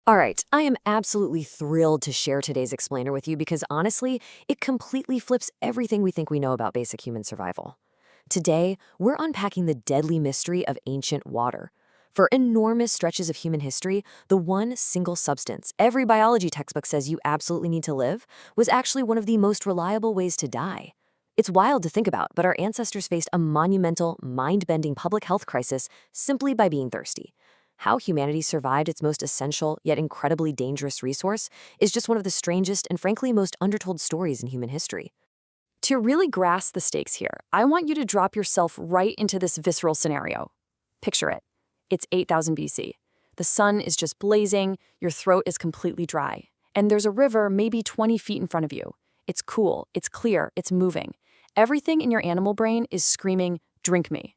All right, I am absolutely thrilled to share today's explainer with you because honestly, it completely flips everything we think we know about basic human survival. Today, we're unpacking the deadly mystery of ancient water. For enormous stretches of human history, the one single substance every biology textbook says you absolutely need to live was actually one of the most reliable ways to die. It's wild to think about, but our ancestors faced a monumental, mind-bending public health crisis simply by being thirsty. How humanity survived its most essential, yet incredibly dangerous resource is just one of the strangest and frankly most undertold stories in human history. To really grasp the stakes here, I want you to drop yourself right into this visceral scenario. Picture it. It's 8000 BC. The sun is just blazing, your throat is completely dry, and there's a river maybe 20 feet in front of you. It's cool, it's clear, it's moving. Everything in your animal brain is screaming, "Drink me."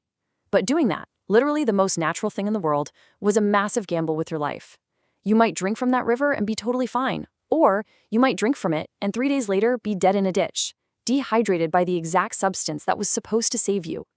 But doing that, literally the most natural thing in the world, was a massive gamble with your life. You might drink from that river and be totally fine, or you might drink from it and 3 days later be dead in a ditch, dehydrated by the exact substance that was supposed to save you.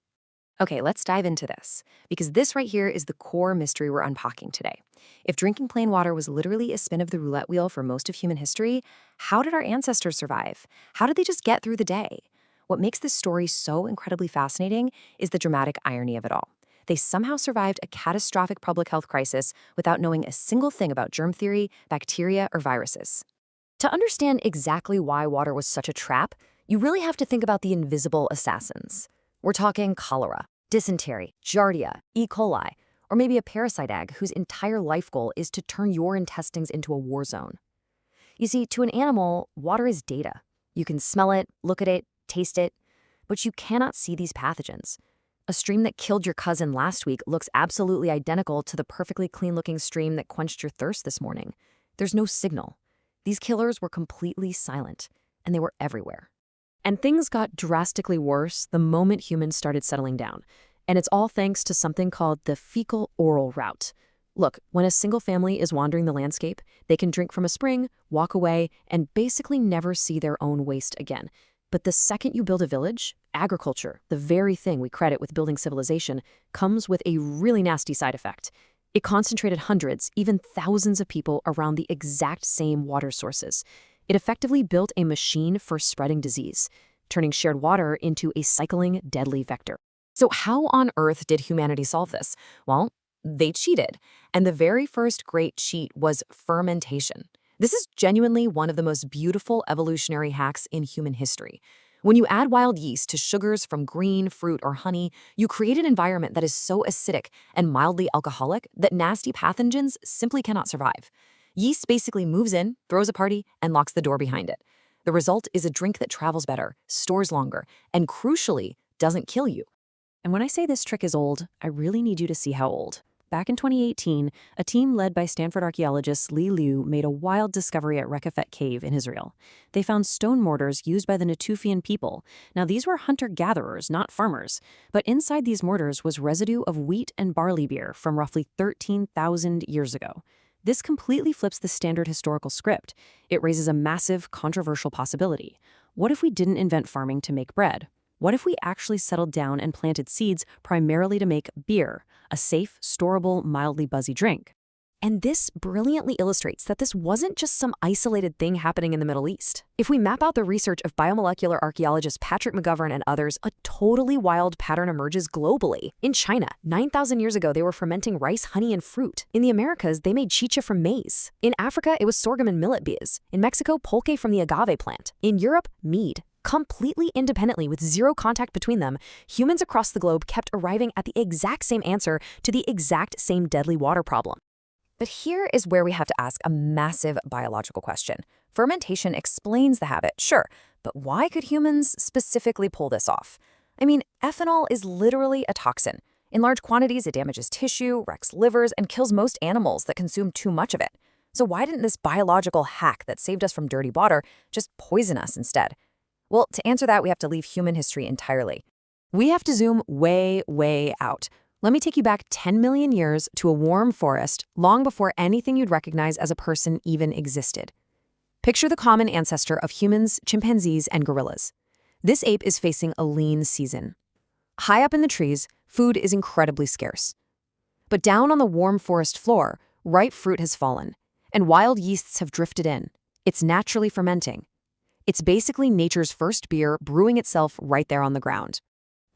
Okay, let's dive into this, because this right here is the core mystery we're unpacking today. If drinking plain water was literally a spin of the roulette wheel for most of human history, how did our ancestors survive? How did they just get through the day? What makes this story so incredibly fascinating is the dramatic irony of it all. They somehow survived a catastrophic public health crisis without knowing a single thing about germ theory, bacteria, or viruses. To understand exactly why water was such a trap, you really have to think about the invisible assassins. We're talking cholera, dysentery, giardia, E. coli, or maybe a parasite egg whose entire life goal is to turn your intestines into a war zone. You see, to an animal, water is data. You can smell it, look at it, taste it, but you cannot see these pathogens. A stream that killed your cousin last week looks absolutely identical to the perfectly clean-looking stream that quenched your thirst this morning. There's no signal. These killers were completely silent, and they were everywhere. And things got drastically worse the moment humans started settling down. And it's all thanks to something called the fecal-oral route. Look, when a single family is wandering the landscape, they can drink from a spring, walk away, and basically never see their own waste again. But the second you build a village, agriculture, the very thing we credit with building civilization, comes with a really nasty side effect. It concentrated hundreds, even thousands of people around the exact same water sources. It effectively built a machine for spreading disease, turning shared water into a cycling, deadly vector. So how on earth did humanity solve this? Well, they cheated. And the very first great cheat was fermentation. This is genuinely one of the most beautiful evolutionary hacks in human history. When you add wild yeast to sugars from green, fruit, or honey, you create an environment that is so acidic and mildly alcoholic that nasty pathogens simply cannot survive. Yeast basically moves in, throws a party, and locks the door behind it. The result is a drink that travels better, stores longer, and crucially, doesn't kill you. And when I say this trick is old, I really need you to see how old. Back in 2018, a team led by Stanford archaeologist Li Liu made a wild discovery at Rekefet Cave in Israel. They found stone mortars used by the Natufian people. Now, these were hunter-gatherers, not farmers. But inside these mortars was residue of wheat and barley beer from roughly 13,000 years ago. This completely flips the standard historical script. It raises a massive, controversial possibility. What if we didn't invent farming to make bread? What if we actually settled down and planted seeds primarily to make beer, a safe, storable, mildly buzzy drink? And this brilliantly illustrates that this wasn't just some isolated thing happening in the Middle East. If we map out the research of biomolecular archaeologist Patrick McGovern and others, a totally wild pattern emerges globally. In China, 9,000 years ago, they were fermenting rice, honey, and fruit. In the Americas, they made chicha from maize. In Africa, it was sorghum and millet beers. In Mexico, pulque from the agave plant. In Europe, mead. Completely independently, with zero contact between them, humans across the globe kept arriving at the exact same answer to the exact same deadly water problem. But here is where we have to ask a massive biological question. Fermentation explains the habit, sure, but why could humans specifically pull this off? I mean, ethanol is literally a toxin. In large quantities, it damages tissue, wrecks livers, and kills most animals that consume too much of it. So why didn't this biological hack that saved us from dirty water just poison us instead? Well, to answer that, we have to leave human history entirely. We have to zoom way, way out. Let me take you back 10 million years to a warm forest long before anything you'd recognize as a person even existed. Picture the common ancestor of humans, chimpanzees, and gorillas. This ape is facing a lean season. High up in the trees, food is incredibly scarce. But down on the warm forest floor, ripe fruit has fallen. And wild yeasts have drifted in. It's naturally fermenting. It's basically nature's first beer brewing itself right there on the ground.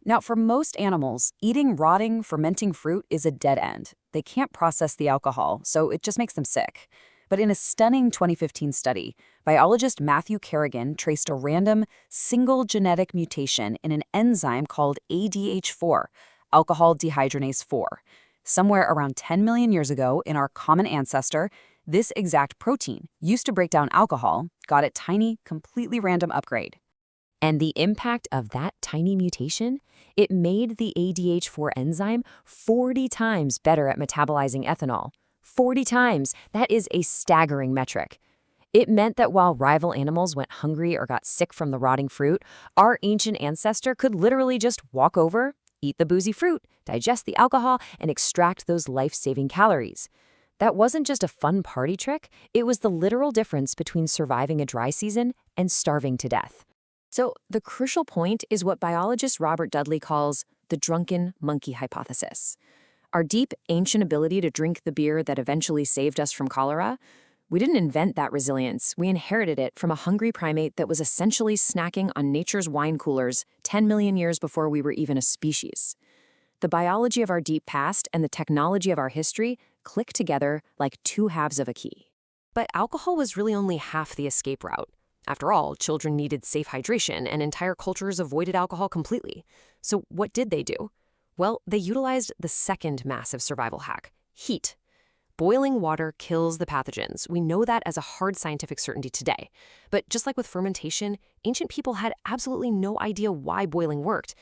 Now, for most animals, eating rotting, fermenting fruit is a dead end. They can't process the alcohol, so it just makes them sick. But in a stunning 2015 study, biologist Matthew Kerrigan traced a random, single genetic mutation in an enzyme called ADH4, alcohol dehydrogenase 4. Somewhere around 10 million years ago in our common ancestor, this exact protein, used to break down alcohol, got a tiny, completely random upgrade. And the impact of that tiny mutation? It made the ADH4 enzyme 40 times better at metabolizing ethanol. 40 times! That is a staggering metric. It meant that while rival animals went hungry or got sick from the rotting fruit, our ancient ancestor could literally just walk over, eat the boozy fruit, digest the alcohol, and extract those life-saving calories. That wasn't just a fun party trick, it was the literal difference between surviving a dry season and starving to death. So, the crucial point is what biologist Robert Dudley calls the drunken monkey hypothesis. Our deep, ancient ability to drink the beer that eventually saved us from cholera, we didn't invent that resilience. We inherited it from a hungry primate that was essentially snacking on nature's wine coolers 10 million years before we were even a species. The biology of our deep past and the technology of our history click together like two halves of a key. But alcohol was really only half the escape route. After all, children needed safe hydration, and entire cultures avoided alcohol completely. So what did they do? Well, they utilized the second massive survival hack, heat. Boiling water kills the pathogens. We know that as a hard scientific certainty today. But just like with fermentation, ancient people had absolutely no idea why boiling worked.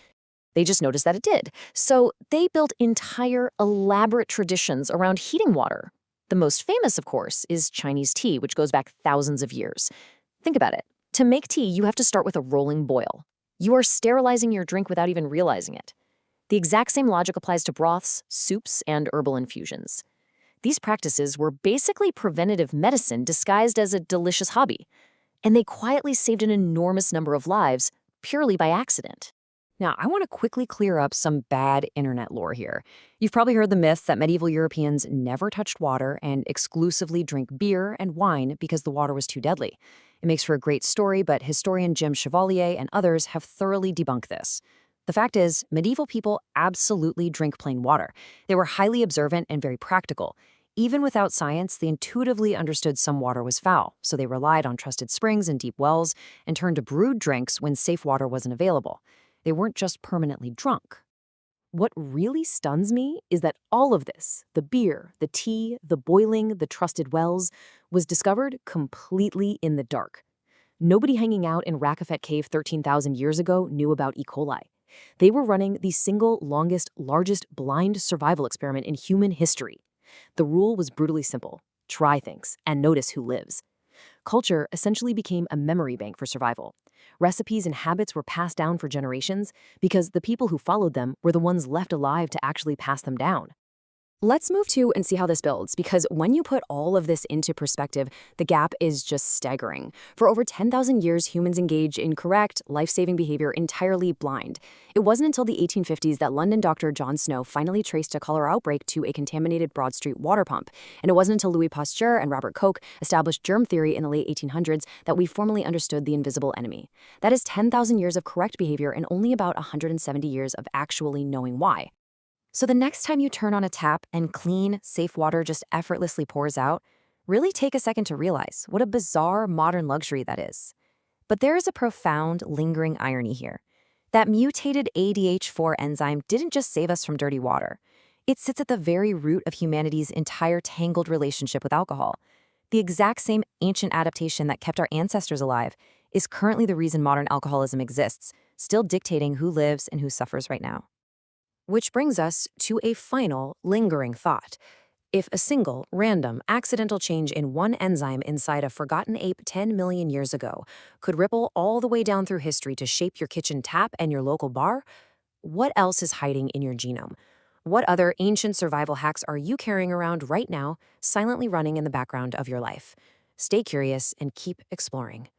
They just noticed that it did. So they built entire elaborate traditions around heating water. The most famous, of course, is Chinese tea, which goes back thousands of years. Think about it. To make tea, you have to start with a rolling boil. You are sterilizing your drink without even realizing it. The exact same logic applies to broths, soups, and herbal infusions. These practices were basically preventative medicine disguised as a delicious hobby, and they quietly saved an enormous number of lives purely by accident. Now, I want to quickly clear up some bad internet lore here. You've probably heard the myth that medieval Europeans never touched water and exclusively drank beer and wine because the water was too deadly. It makes for a great story, but historian Jim Chevalier and others have thoroughly debunked this. The fact is, medieval people absolutely drink plain water. They were highly observant and very practical. Even without science, they intuitively understood some water was foul, so they relied on trusted springs and deep wells and turned to brewed drinks when safe water wasn't available. They weren't just permanently drunk. What really stuns me is that all of this, the beer, the tea, the boiling, the trusted wells, was discovered completely in the dark. Nobody hanging out in Rakafet Cave 13,000 years ago knew about E. coli. They were running the single longest, largest blind survival experiment in human history. The rule was brutally simple: try things and notice who lives. Culture essentially became a memory bank for survival. Recipes and habits were passed down for generations because the people who followed them were the ones left alive to actually pass them down. Let's move to and see how this builds, because when you put all of this into perspective, the gap is just staggering. For over 10,000 years, humans engaged in correct, life-saving behavior entirely blind. It wasn't until the 1850s that London doctor John Snow finally traced a cholera outbreak to a contaminated Broad Street water pump. And it wasn't until Louis Pasteur and Robert Koch established germ theory in the late 1800s that we formally understood the invisible enemy. That is 10,000 years of correct behavior and only about 170 years of actually knowing why. So the next time you turn on a tap and clean, safe water just effortlessly pours out, really take a second to realize what a bizarre modern luxury that is. But there is a profound, lingering irony here. That mutated ADH4 enzyme didn't just save us from dirty water. It sits at the very root of humanity's entire tangled relationship with alcohol. The exact same ancient adaptation that kept our ancestors alive is currently the reason modern alcoholism exists, still dictating who lives and who suffers right now. Which brings us to a final, lingering thought. If a single, random, accidental change in one enzyme inside a forgotten ape 10 million years ago could ripple all the way down through history to shape your kitchen tap and your local bar, what else is hiding in your genome? What other ancient survival hacks are you carrying around right now, silently running in the background of your life? Stay curious and keep exploring.